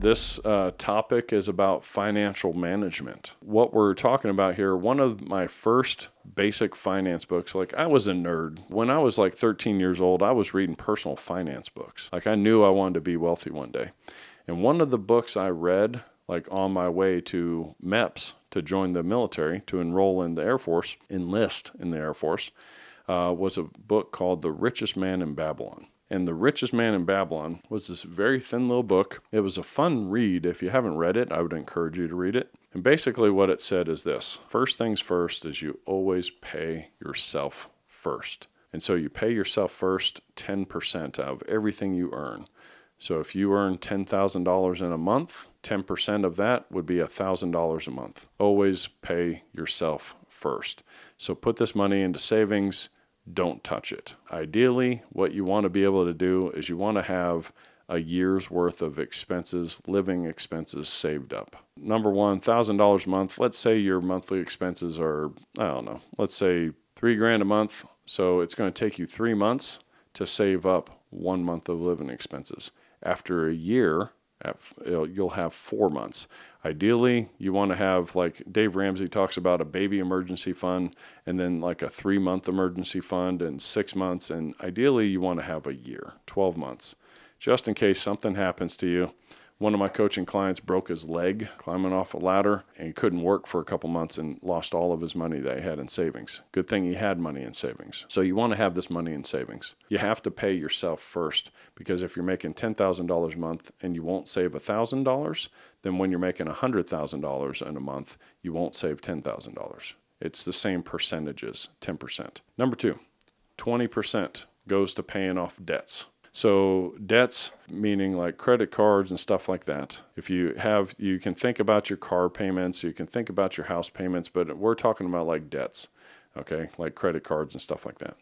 This topic is about financial management. What we're talking about here, one of my first basic finance books, like I was a nerd. When I was like 13 years old, I was reading personal finance books. Like I knew I wanted to be wealthy one day. And one of the books I read, like on my way to MEPS to join the military, to enroll in the Air Force, enlist in the Air Force, was a book called The Richest Man in Babylon. And The Richest Man in Babylon was this very thin little book. It was a fun read. If you haven't read it, I would encourage you to read it. And basically what it said is this: first things first is you always pay yourself first. And so you pay yourself first 10% of everything you earn. So if you earn $10,000 in a month, 10% of that would be $1,000 a month. Always pay yourself first. So put this money into savings. Don't touch it. Ideally, what you want to be able to do is you want to have a year's worth of expenses, living expenses saved up. Number one, $1,000 a month. Let's say your monthly expenses are, let's say $3,000 a month. So it's going to take you 3 months to save up 1 month of living expenses. After a year, you'll have 4 months. Ideally, you want to have, like Dave Ramsey talks about, a baby emergency fund, and then like a 3-month emergency fund and 6 months. And ideally, you want to have a year, 12 months, just in case something happens to you. One of my coaching clients broke his leg climbing off a ladder, and he couldn't work for a couple months and lost all of his money that he had in savings. Good thing he had money in savings. So you want to have this money in savings. You have to pay yourself first, because if you're making $10,000 a month and you won't save $1,000, then when you're making $100,000 in a month, you won't save $10,000. It's the same percentages, 10%. Number two, 20% goes to paying off debts. So debts, meaning like credit cards and stuff like that. If you can think about your car payments, you can think about your house payments, but we're talking about like debts, okay? Like credit cards and stuff like that.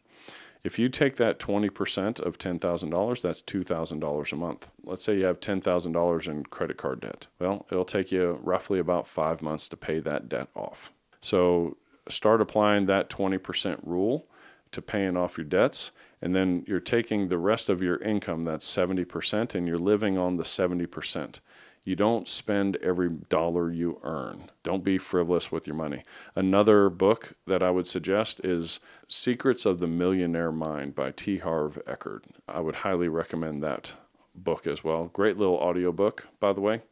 If you take that 20% of $10,000, that's $2,000 a month. Let's say you have $10,000 in credit card debt. Well, it'll take you roughly about 5 months to pay that debt off. So start applying that 20% rule to paying off your debts. And then you're taking the rest of your income, that's 70%, and you're living on the 70%. You don't spend every dollar you earn. Don't be frivolous with your money. Another book that I would suggest is Secrets of the Millionaire Mind by T. Harv Eker. I would highly recommend that book as well. Great little audiobook, by the way.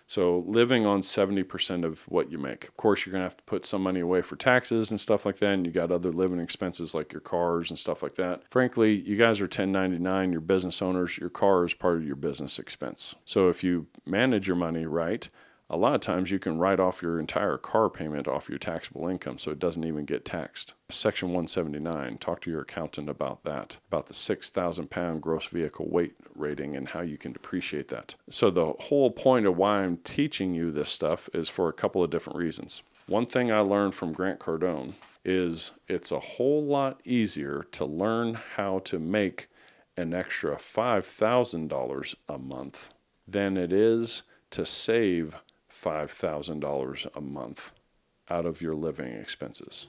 So living on 70% of what you make. Of course, you're going to have to put some money away for taxes and stuff like that, and you got other living expenses like your cars and stuff like that. Frankly, you guys are 1099, you're business owners, your car is part of your business expense. So if you manage your money right, a lot of times you can write off your entire car payment off your taxable income so it doesn't even get taxed. Section 179, talk to your accountant about that, about the 6,000-pound gross vehicle weight rating and how you can depreciate that. So the whole point of why I'm teaching you this stuff is for a couple of different reasons. One thing I learned from Grant Cardone is it's a whole lot easier to learn how to make an extra $5,000 a month than it is to save $5,000 a month out of your living expenses.